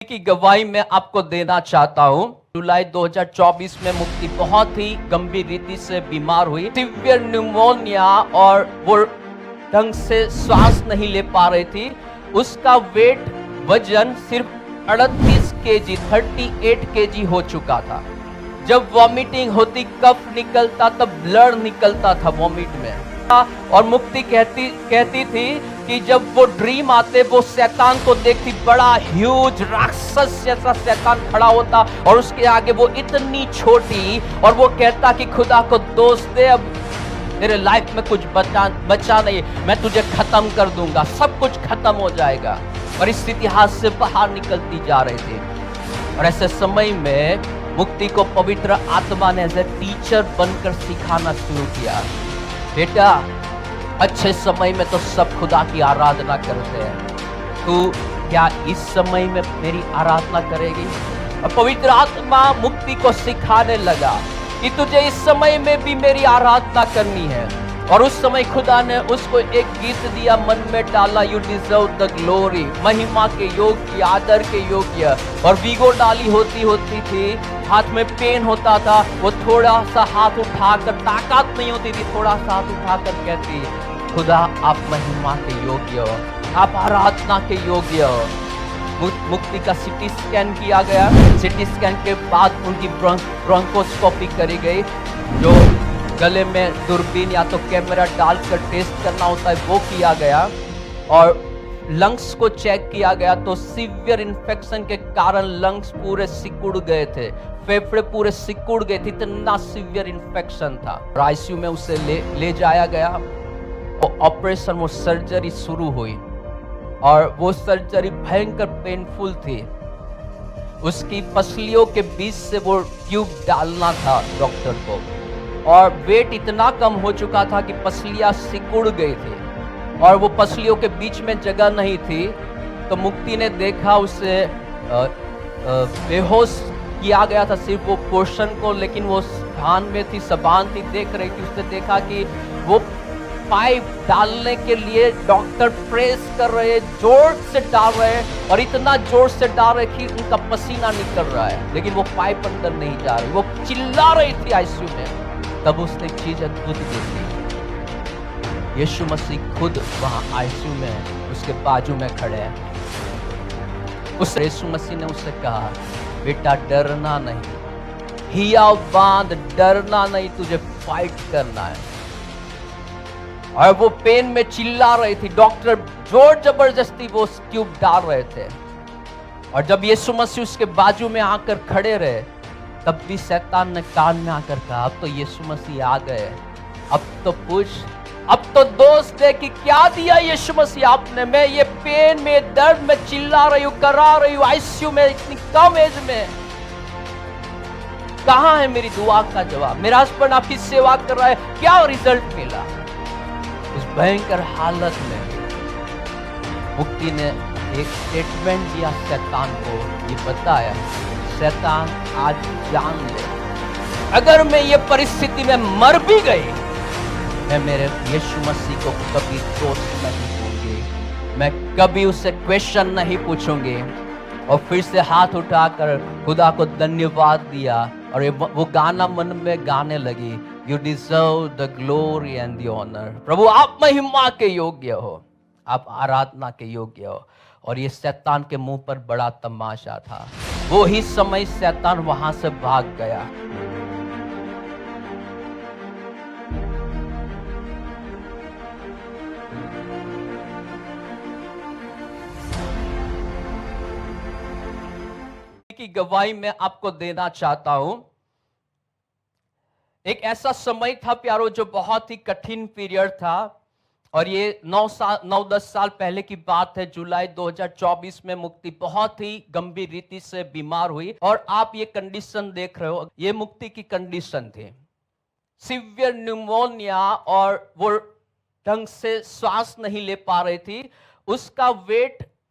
की गवाही मैं आपको देना चाहता हूं। जुलाई 2024 में मुक्ति बहुत ही गंभीर रीति से बीमार हुई, सीवियर न्यूमोनिया, और वो ढंग से सांस नहीं ले पा रही थी। उसका वजन सिर्फ 38 केजी 38 केजी हो चुका था। जब वॉमिटिंग होती, कफ निकलता, तब ब्लड निकलता था वॉमिट में। और मुक्ति कहती थी कि जब वो ड्रीम आते, वो शैतान को देखती, बड़ा ह्यूज राक्षस जैसा शैतान खड़ा होता और उसके आगे वो इतनी छोटी, और वो कहता कि खुदा को दोष दे, अब तेरे लाइफ में कुछ बचा नहीं, मैं तुझे खत्म कर दूंगा, सब कुछ खत्म हो जाएगा। और इस इतिहास से बाहर निकलती जा रही थी। और ऐसे समय में मुक्ति को पवित्र आत्मा ने एज ए टीचर बनकर सिखाना शुरू किया। बेटा, अच्छे समय में तो सब खुदा की आराधना करते हैं, तू क्या इस समय में मेरी आराधना करेगी? और पवित्र आत्मा मुक्ति को सिखाने लगा कि तुझे इस समय में भी मेरी आराधना करनी है। और उस समय खुदा ने उसको एक गीत दिया, मन में डाला, यू डिजर्व द ग्लोरी, महिमा के योग्य, आदर के योग्य। और वीगो डाली होती थी, हाथ में पेन होता था, वो थोड़ा सा हाथ उठाकर, ताकत नहीं होती थी, थोड़ा सा हाथ उठाकर कहती, खुदा आप महिमा के योग्य हो, आप आराधना के योग्य हो। मुक्ति का सिटी स्कैन किया गया। सिटी स्कैन के बाद उनकी ब्रोंकोस्कोपी करी गई, जो गले में दूरबीन या तो कैमरा डालकर टेस्ट करना होता है, वो किया गया। और लंग्स को चेक किया गया तो सीवियर इन्फेक्शन के कारण लंग्स पूरे सिकुड़ गए थे, फेफड़े पूरे सिकुड़ गए थे, इतना सीवियर इन्फेक्शन था। आईसीयू में उसे ले जाया गया। वो ऑपरेशन, वो सर्जरी शुरू हुई, और वो सर्जरी भयंकर पेनफुल थी। उसकी पसलियों के बीच से वो ट्यूब डालना था डॉक्टर को, और वेट इतना कम हो चुका था कि पसलियां सिकुड़ गई थी, और वो पसलियों के बीच में जगह नहीं थी। तो मुक्ति ने देखा, उसे बेहोश किया गया था सिर्फ वो पोर्शन को, लेकिन वो भान में थी, सबान थी, देख रही थी। उसने देखा कि वो पाइप डालने के लिए डॉक्टर प्रेस कर रहे, जोर से डाल रहे, और इतना जोर से डाल रहे कि उनका पसीना निकल रहा है, लेकिन वो पाइप अंदर नहीं जा रही। वो चिल्ला रही थी आईसीयू में। तब उसने एक चीज अद्भुत देखी, यीशु मसीह खुद वहां आईसीयू में उसके बाजू में खड़े हैं। उस यीशु मसीह ने उससे कहा, बेटा डरना नहीं, हिया बांध, डरना नहीं, तुझे फाइट करना है। और वो पेन में चिल्ला रही थी, डॉक्टर जोर जबरदस्ती वो ट्यूब डाल रहे थे। और जब यीशु मसीह उसके बाजू में आकर खड़े रहे, तब भी शैतान ने कान में आकर कहा, अब तो यीशु मसीह आ गए, अब तो पूछ, अब तो दोस्त दे कि क्या दिया यीशु मसीह आपने। मैं ये पेन में, दर्द में चिल्ला रही हूँ, करा रही हूँ आईसीयू में, इतनी कम एज में, कहां है मेरी दुआ का जवाब? मेरा हस्बैंड आपकी सेवा कर रहा है, क्या रिजल्ट मिला? उस भयंकर हालत में मुक्ति ने एक स्टेटमेंट दिया शैतान को, ये बताया, शैतान आज जान ले, अगर मैं ये परिस्थिति में मर भी गई, मैं मेरे यीशु मसीह को कभी दोष नहीं दूंगी, मैं कभी उससे क्वेश्चन नहीं पूछूंगी। और फिर से हाथ उठाकर खुदा को धन्यवाद दिया, और वो गाना मन में गाने लगी, you deserve the glory and the honour. प्रभु आप महिमा के योग्य हो, आप आराधना के योग्य हो। और ये शैतान के मुंह पर बड़ा तमाशा था। वो ही समय शैतान वहां से भाग गया। की गवाही मैं आपको देना चाहता हूं। एक ऐसा समय था प्यारो, जो बहुत ही कठिन पीरियड था, और ये 9-10 साल पहले की बात है। जुलाई 2024 में मुक्ति बहुत ही गंभीर रीति से बीमार हुई, और आप ये कंडीशन देख रहे हो, ये मुक्ति की कंडीशन थी, सीवियर न्यूमोनिया, और वो ढंग से सांस नहीं ले पा रही थी। उसका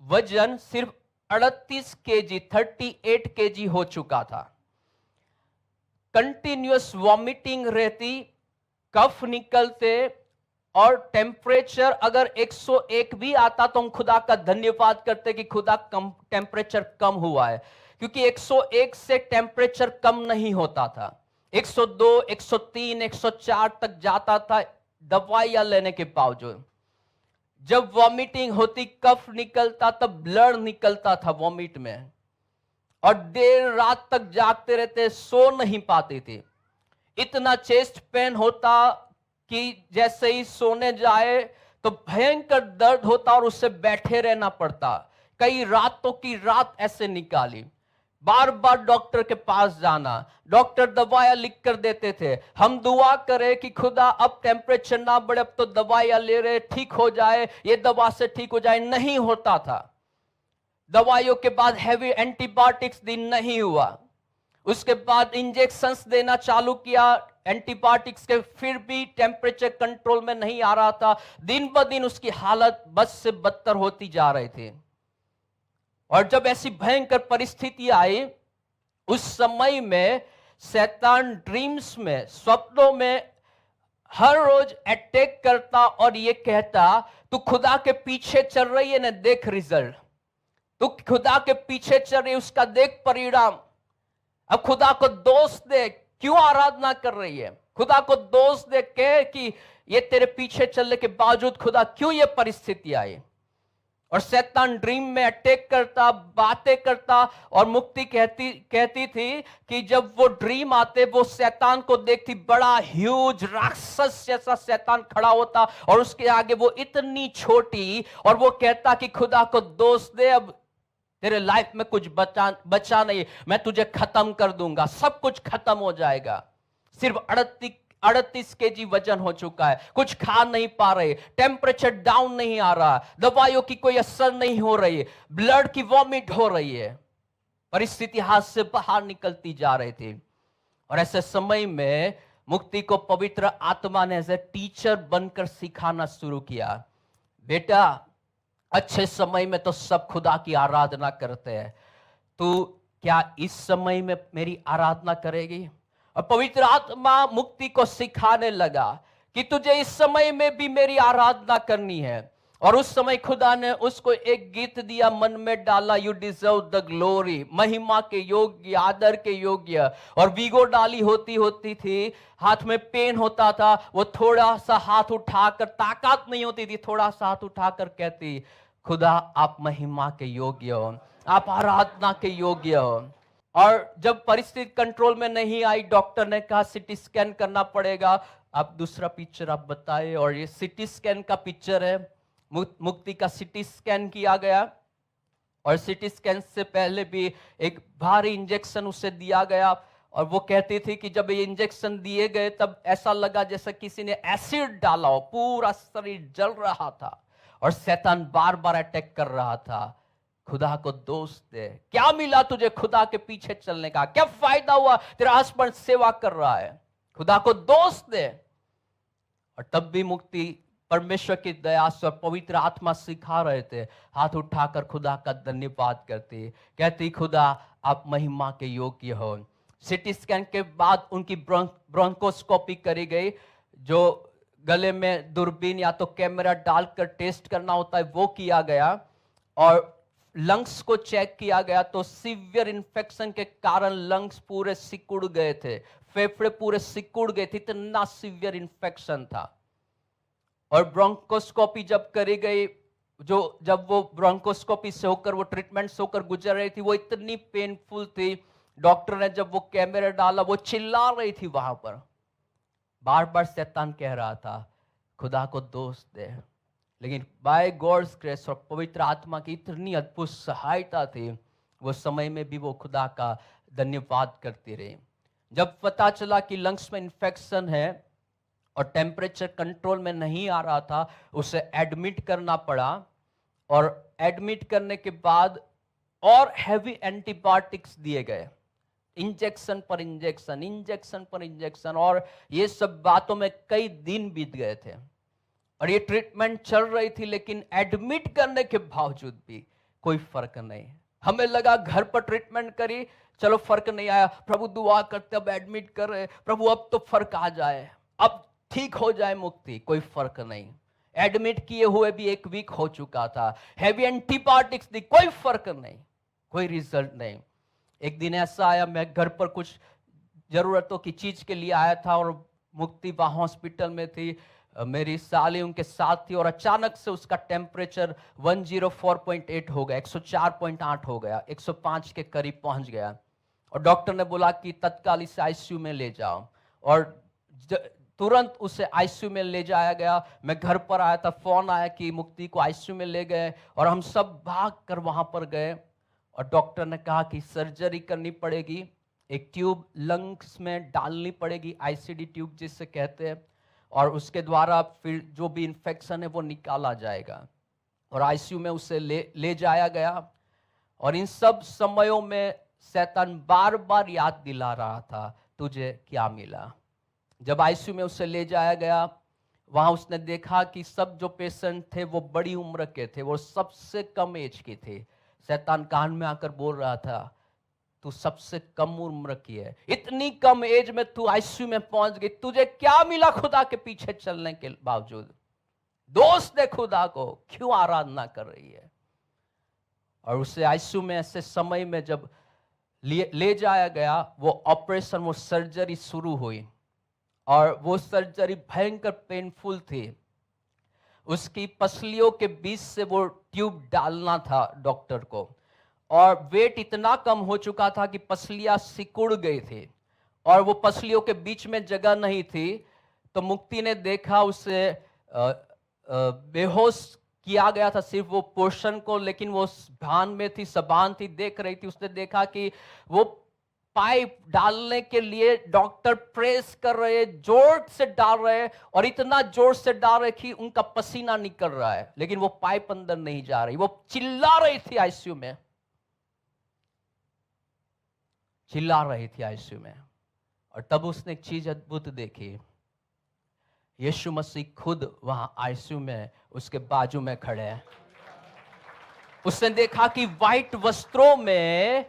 वजन सिर्फ 38 केजी 38 केजी हो चुका था। कंटिन्यूअस वॉमिटिंग रहती, कफ निकलते, और टेम्परेचर अगर 101 भी आता तो हम खुदा का धन्यवाद करते कि खुदा टेम्परेचर कम हुआ है, क्योंकि 101 से टेम्परेचर कम नहीं होता था। 102, 103, 104 तक जाता था दवाइयां लेने के बावजूद। जब वॉमिटिंग होती, कफ निकलता, तब ब्लड निकलता था वॉमिट में, और देर रात तक जागते रहते, सो नहीं पाते थे। इतना चेस्ट पेन होता कि जैसे ही सोने जाए तो भयंकर दर्द होता और उससे बैठे रहना पड़ता। कई रातों की रात ऐसे निकाली, बार बार डॉक्टर के पास जाना, डॉक्टर दवाइयां लिख कर देते थे। हम दुआ करें कि खुदा अब टेम्परेचर ना बढ़े, अब तो दवाइयां ले रहे, ठीक हो जाए, ये दवा से ठीक हो जाए, नहीं होता था। दवाइयों के बाद हैवी एंटीबायोटिक्स दिन नहीं हुआ, उसके बाद इंजेक्शंस देना चालू किया एंटीबायोटिक्स के, फिर भी टेम्परेचर कंट्रोल में नहीं आ रहा था। दिन ब दिन उसकी हालत बद से बदतर होती जा रही थी। और जब ऐसी भयंकर परिस्थिति आई, उस समय में शैतान ड्रीम्स में, स्वप्नों में हर रोज अटैक करता और ये कहता, तू खुदा के पीछे चल रही है ना, देख रिजल्ट। तू खुदा के पीछे चल रही है, उसका देख परिणाम। अब खुदा को दोष दे, क्यों आराधना कर रही है? खुदा को दोष दे के कि ये तेरे पीछे चलने के बावजूद खुदा क्यों ये परिस्थिति आई। और शैतान ड्रीम में अटैक करता, बातें करता, और मुक्ति कहती थी कि जब वो ड्रीम आते, वो शैतान को देखती, बड़ा ह्यूज राक्षस जैसा शैतान खड़ा होता और उसके आगे वो इतनी छोटी, और वो कहता कि खुदा को दोष दे, अब तेरे लाइफ में कुछ बचा नहीं, मैं तुझे खत्म कर दूंगा, सब कुछ खत्म हो जाएगा। सिर्फ 38 केजी वजन हो चुका है, कुछ खा नहीं पा रहे, टेम्परेचर डाउन नहीं आ रहा, दवाइयों की कोई असर नहीं हो रही, ब्लड की वॉमिट हो रही है, परिस्थिति हाथ से बाहर निकलती जा रही थी। और ऐसे समय में मुक्ति को पवित्र आत्मा ने एज ए टीचर बनकर सिखाना शुरू किया। बेटा, अच्छे समय में तो सब खुदा की आराधना करते हैं, तू क्या इस समय में मेरी आराधना करेगी? और पवित्र आत्मा मुक्ति को सिखाने लगा कि तुझे इस समय में भी मेरी आराधना करनी है। और उस समय खुदा ने उसको एक गीत दिया, मन में डाला, यू डिजर्व द ग्लोरी, महिमा के योग्य, आदर के योग्य। और वीगो डाली होती थी, हाथ में पेन होता था, वो थोड़ा सा हाथ उठाकर, ताकत नहीं होती थी, थोड़ा सा हाथ उठाकर कहती, खुदा आप महिमा के योग्य हो, आप आराधना के योग्य हो। और जब परिस्थिति कंट्रोल में नहीं आई, डॉक्टर ने कहा सिटी स्कैन करना पड़ेगा। आप दूसरा पिक्चर आप बताइए। और ये सिटी स्कैन का पिक्चर है, मुक्ति का सिटी स्कैन किया गया। और सिटी स्कैन से पहले भी एक भारी इंजेक्शन उसे दिया गया। और वो कहती थी कि जब ये इंजेक्शन दिए गए तब ऐसा लगा जैसे किसी ने एसिड डाला हो, पूरा शरीर जल रहा था और शैतान बार बार अटैक कर रहा था। खुदा को दोष दे, क्या मिला तुझे खुदा के पीछे चलने का? क्या फायदा हुआ? तेरा हस्बैंड सेवा कर रहा है, खुदा को दोष दे। और तब भी मुक्ति परमेश्वर की दया से और पवित्र आत्मा सिखा रहे थे, हाथ उठाकर खुदा का धन्यवाद करती, कहती खुदा आप महिमा के योग्य हो। सिटी स्कैन के बाद उनकी ब्रोंकोस्कोपी करी गई, जो गले में दूरबीन या तो कैमरा डालकर टेस्ट करना होता है, वो किया गया। और लंग्स को चेक किया गया तो सीवियर इन्फेक्शन के कारण लंग्स पूरे सिकुड़ गए थे, फेफड़े पूरे सिकुड़ गए थे, इतना सीवियर इन्फेक्शन था। और ब्रोंकोस्कोपी जब करी गई, जब वो ब्रोंकोस्कोपी से होकर, वो ट्रीटमेंट से होकर गुजर रही थी, वो इतनी पेनफुल थी। डॉक्टर ने जब वो कैमरा डाला, वो चिल्ला रही थी वहां पर, बार बार शैतान कह रहा था खुदा को दोष दे। लेकिन बाय गॉड्स ग्रेस और पवित्र आत्मा की इतनी अद्भुत सहायता थी, वो समय में भी वो खुदा का धन्यवाद करती रही। जब पता चला कि लंग्स में इन्फेक्शन है और टेम्परेचर कंट्रोल में नहीं आ रहा था, उसे एडमिट करना पड़ा। और एडमिट करने के बाद और हैवी एंटीबायोटिक्स दिए गए, इंजेक्शन पर इंजेक्शन, इंजेक्शन पर इंजेक्शन, और ये सब बातों में कई दिन बीत गए थे। और ये ट्रीटमेंट चल रही थी, लेकिन एडमिट करने के बावजूद भी कोई फर्क नहीं। हमें लगा घर पर ट्रीटमेंट करी, चलो फर्क नहीं आया, प्रभु दुआ करते अब एडमिट कर रहे, प्रभु अब तो फर्क आ जाए, अब ठीक हो जाए मुक्ति, कोई फर्क नहीं। एडमिट किए हुए भी 1 वीक हो चुका था, हैवी एंटीबायोटिक्स दी, कोई फर्क नहीं, कोई रिजल्ट नहीं। एक दिन ऐसा आया, मैं घर पर कुछ जरूरतों की चीज के लिए आया था और मुक्ति वहां हॉस्पिटल में थी, मेरी साली उनके साथ थी, और अचानक से उसका टेम्परेचर 104.8 हो गया, 104.8 हो गया, 105 के करीब पहुंच गया। और डॉक्टर ने बोला कि तत्काल इसे आईसीयू में ले जाओ, और तुरंत उसे आईसीयू में ले जाया गया। मैं घर पर आया था, फोन आया कि मुक्ति को आईसीयू में ले गए, और हम सब भाग कर वहां पर गए। और डॉक्टर ने कहा कि सर्जरी करनी पड़ेगी, एक ट्यूब लंग्स में डालनी पड़ेगी, आईसीडी ट्यूब जिसे कहते हैं, और उसके द्वारा फिर जो भी इंफेक्शन है वो निकाला जाएगा। और आईसीयू में उसे ले जाया गया। और इन सब समयों में शैतान बार बार याद दिला रहा था, तुझे क्या मिला। जब आईसीयू में उसे ले जाया गया, वहां उसने देखा कि सब जो पेशेंट थे वो बड़ी उम्र के थे, वो सबसे कम एज के थे। शैतान कान में आकर बोल रहा था, तू सबसे कम उम्र की है, इतनी कम एज में तू आईसीयू में पहुंच गई, तुझे क्या मिला खुदा के पीछे चलने के बावजूद। दोस्त दे खुदा को, क्यों आराधना कर रही है। और उसे आईसीयू में ऐसे समय में जब ले जाया गया, वो ऑपरेशन, वो सर्जरी शुरू हुई, और वो सर्जरी भयंकर पेनफुल थी। उसकी पसलियों के बीच से वो ट्यूब डालना था डॉक्टर को, और वेट इतना कम हो चुका था कि पसलियां सिकुड़ गई थी, और वो पसलियों के बीच में जगह नहीं थी। तो मुक्ति ने देखा उसे बेहोश किया गया था सिर्फ वो पोर्शन को, लेकिन वो भान में थी, सबान थी, देख रही थी। उसने देखा कि वो पाइप डालने के लिए डॉक्टर प्रेस कर रहे, जोर से डाल रहे, और इतना जोर से डाल रहे कि उनका पसीना निकल रहा है, लेकिन वो पाइप अंदर नहीं जा रही। वो चिल्ला रही थी आईसीयू में, चिल्ला रही थी आईसीयू में। और तब उसने एक चीज अद्भुत देखी, यीशु मसीह खुद वहां आईसीयू में उसके बाजू में खड़े हैं। उसने देखा कि व्हाइट वस्त्रों में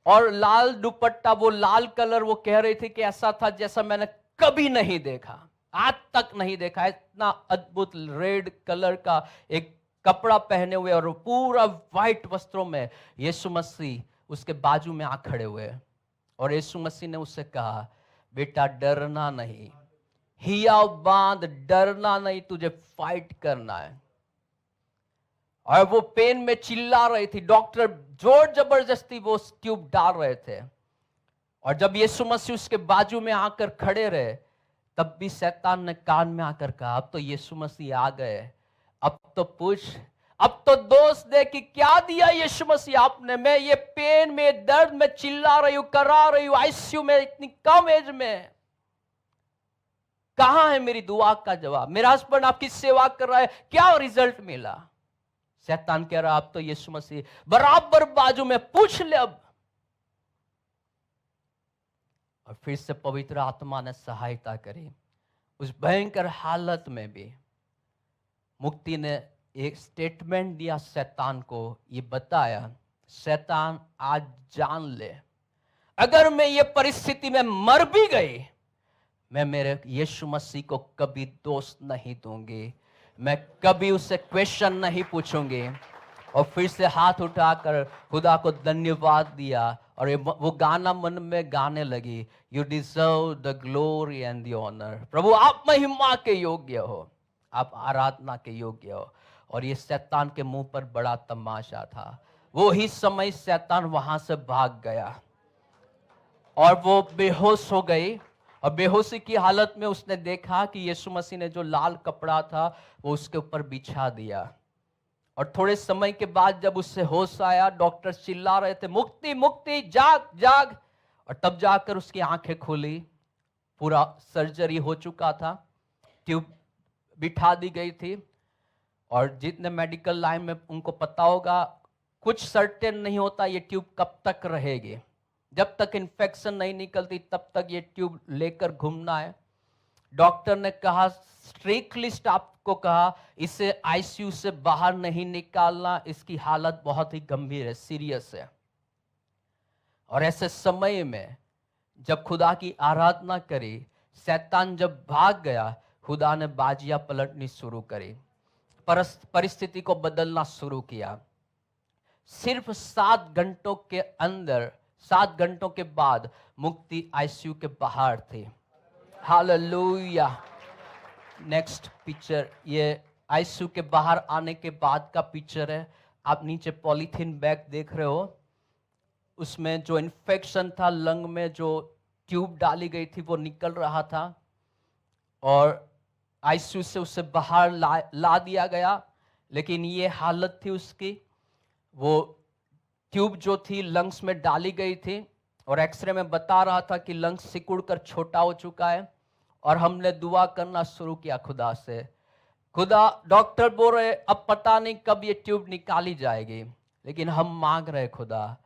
और लाल दुपट्टा, वो लाल कलर, वो कह रही थी कि ऐसा था जैसा मैंने कभी नहीं देखा, आज तक नहीं देखा। इतना अद्भुत रेड कलर का एक कपड़ा पहने हुए और पूरा व्हाइट वस्त्रों में यीशु मसीह उसके बाजू में आ खड़े हुए। और यीशु मसीह ने उससे कहा, बेटा डरना नहीं, हिया बांध, डरना नहीं, तुझे फाइट करना है। और वो पेन में चिल्ला रही थी, डॉक्टर जोर जबरदस्ती वो ट्यूब डाल रहे थे। और जब यीशु मसीह उसके बाजू में आकर खड़े रहे, तब भी शैतान ने कान में आकर कहा, अब तो यीशु मसीह आ गए, अब तो पूछ, अब तो दोष दे कि क्या दिया यीशु मसीह आपने। मैं ये पेन में, दर्द में चिल्ला रही हूं, करा रही हूं आईसीयू में, इतनी कम एज में, कहां है मेरी दुआ का जवाब। मेरा हस्बैंड आपकी सेवा कर रहा है, क्या रिजल्ट मिला। शैतान कह रहा, अब तो यीशु मसीह बराबर बाजू में, पूछ ले अब। और फिर से पवित्र आत्मा ने सहायता करी। उस भयंकर हालत में भी मुक्ति ने एक स्टेटमेंट दिया शैतान को, ये बताया, शैतान आज जान ले, अगर मैं ये परिस्थिति में मर भी गई, मैं मेरे यीशु मसीह को कभी दोष नहीं दूंगी, मैं कभी उससे क्वेश्चन नहीं पूछूंगी। और फिर से हाथ उठाकर खुदा को धन्यवाद दिया, और वो गाना मन में गाने लगी, you deserve the glory and the honour. प्रभु आप महिमा के योग्य हो, आप आराधना के योग्य हो। और ये शैतान के मुंह पर बड़ा तमाशा था। वो ही समय शैतान वहां से भाग गया, और वो बेहोश हो गई। और बेहोशी की हालत में उसने देखा कि यीशु मसीह ने जो लाल कपड़ा था वो उसके ऊपर बिछा दिया। और थोड़े समय के बाद जब उससे होश आया, डॉक्टर चिल्ला रहे थे, मुक्ति मुक्ति, जाग जाग। और तब जाकर उसकी आंखें खुली, पूरा सर्जरी हो चुका था, ट्यूब बिठा दी गई थी। और जितने मेडिकल लाइन में उनको पता होगा, कुछ सर्टेन नहीं होता ये ट्यूब कब तक रहेगी। जब तक इन्फेक्शन नहीं निकलती तब तक ये ट्यूब लेकर घूमना है। डॉक्टर ने कहा, स्ट्रिक्टली आपको कहा, इसे आईसीयू से बाहर नहीं निकालना, इसकी हालत बहुत ही गंभीर है, सीरियस है। और ऐसे समय में जब खुदा की आराधना करी, शैतान जब भाग गया, खुदा ने बाजियां पलटनी शुरू करी, परिस्थिति को बदलना शुरू किया। सिर्फ 7 घंटों के अंदर, 7 घंटों के बाद मुक्ति आईसीयू के बाहर थी। हालेलुया। नेक्स्ट पिक्चर, ये आईसीयू के बाहर आने के बाद का पिक्चर है। आप नीचे पॉलीथीन बैग देख रहे हो, उसमें जो इन्फेक्शन था लंग में, जो ट्यूब डाली गई थी वो निकल रहा था और आईसीयू से उसे बाहर ला दिया गया। लेकिन ये हालत थी उसकी, वो ट्यूब जो थी लंग्स में डाली गई थी और एक्सरे में बता रहा था कि लंग्स सिकुड़ कर छोटा हो चुका है। और हमने दुआ करना शुरू किया खुदा से। खुदा, डॉक्टर बोल रहे अब पता नहीं कब ये ट्यूब निकाली जाएगी, लेकिन हम मांग रहे खुदा,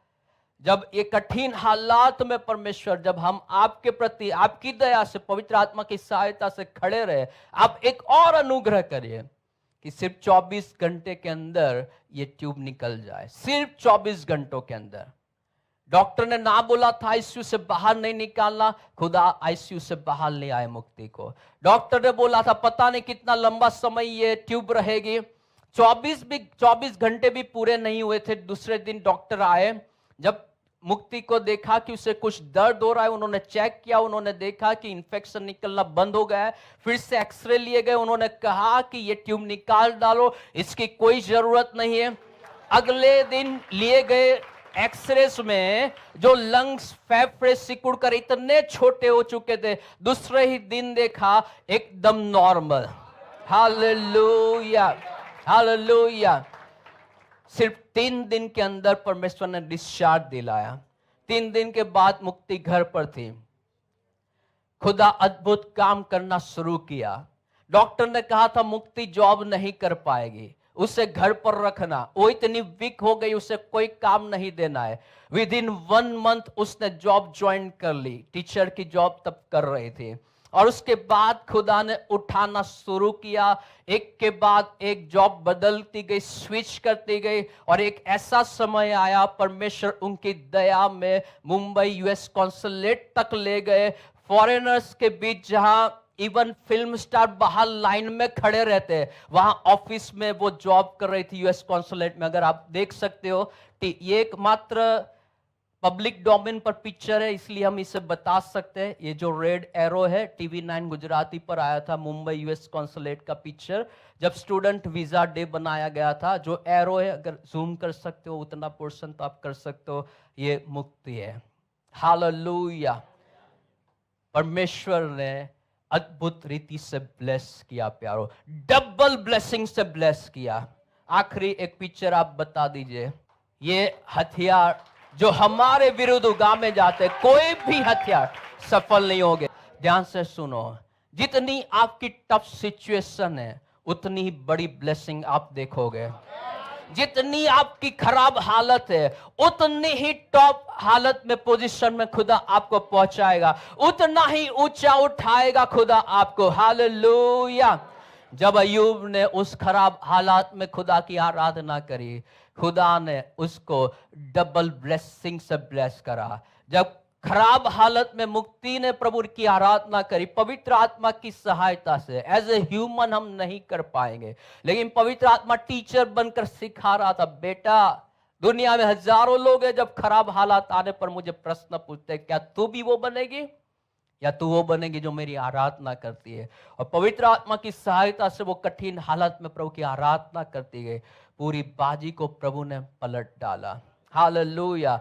जब ये कठिन हालात में परमेश्वर, जब हम आपके प्रति आपकी दया से, पवित्र आत्मा की सहायता से खड़े रहे, आप एक और अनुग्रह करिए कि सिर्फ 24 घंटे के अंदर ये ट्यूब निकल जाए। सिर्फ 24 घंटों के अंदर। डॉक्टर ने ना बोला था आईसीयू से बाहर नहीं निकालना, खुदा आईसीयू से बाहर ले आए मुक्ति को। डॉक्टर ने बोला था पता नहीं कितना लंबा समय ये ट्यूब रहेगी, 24 घंटे भी पूरे नहीं हुए थे। दूसरे दिन डॉक्टर आए, जब मुक्ति को देखा कि उसे कुछ दर्द हो रहा है, उन्होंने चेक किया, उन्होंने देखा कि इन्फेक्शन निकलना बंद हो गया है। फिर से एक्सरे लिए गए, उन्होंने कहा कि ये ट्यूब निकाल डालो, इसकी कोई जरूरत नहीं है। अगले दिन लिए गए एक्सरेस में जो लंग्स, फेफड़े सिकुड़ कर इतने छोटे हो चुके थे, दूसरे ही दिन देखा एकदम नॉर्मल। Hallelujah, hallelujah. सिर्फ 3 दिन के अंदर परमेश्वर ने डिस्चार्ज दिलाया। 3 दिन के बाद मुक्ति घर पर थी। खुदा अद्भुत काम करना शुरू किया। डॉक्टर ने कहा था मुक्ति जॉब नहीं कर पाएगी, उसे घर पर रखना, वो इतनी वीक हो गई, उसे कोई काम नहीं देना है। विद इन 1 मंथ उसने जॉब ज्वाइन कर ली, टीचर की जॉब तब कर रही थी। और उसके बाद खुदा ने उठाना शुरू किया, एक के बाद एक जॉब बदलती गई, स्विच करती गई। और एक ऐसा समय आया, परमेश्वर उनकी दया में मुंबई यूएस कॉन्सुलेट तक ले गए, फॉरेनर्स के बीच, जहां इवन फिल्म स्टार बाहर लाइन में खड़े रहते, वहां ऑफिस में वो जॉब कर रही थी यूएस कॉन्सुलेट में। अगर आप देख सकते हो, ये एकमात्र पब्लिक डोमेन पर पिक्चर है, इसलिए हम इसे बता सकते हैं। ये जो रेड एरो है, TV9 गुजराती पर आया था, मुंबई यूएस कॉन्सुलेट का पिक्चर, जब स्टूडेंट वीजा डे बनाया गया था। जो एरो है, अगर जूम कर सकते हो उतना पोर्शन तो आप कर सकते हो, ये मुक्ति है। हालेलुया। परमेश्वर ने अद्भुत रीति से ब्लेस किया प्यारो, डबल ब्लेसिंग से ब्लेस किया। आखिरी एक पिक्चर आप बता दीजिए। ये हथियार जो हमारे विरुद्ध उगामे जाते, कोई भी हथियार सफल नहीं होंगे। ध्यान से सुनो, जितनी आपकी टफ सिचुएशन है, उतनी ही बड़ी ब्लेसिंग आप देखोगे। जितनी आपकी खराब हालत है, उतनी ही टॉप हालत में, पोजीशन में खुदा आपको पहुंचाएगा, उतना ही ऊंचा उठाएगा खुदा आपको। हालेलुया। जब अय्यूब ने उस खराब हालात में खुदा की आराधना करी, खुदा ने उसको डबल ब्लेसिंग से ब्लेस करा। जब खराब हालत में मुक्ति ने प्रभु की आराधना करी, पवित्र आत्मा की सहायता से, एज ए ह्यूमन हम नहीं कर पाएंगे, लेकिन पवित्र आत्मा टीचर बनकर सिखा रहा था, बेटा दुनिया में हजारों लोग हैं, जब खराब हालात आने पर मुझे प्रश्न पूछते, क्या तू भी वो बनेगी या तू वो बनेगी जो मेरी आराधना करती है? और पवित्र आत्मा की सहायता से वो कठिन हालत में प्रभु की आराधना करती गई, पूरी बाजी को प्रभु ने पलट डाला। हालेलुया।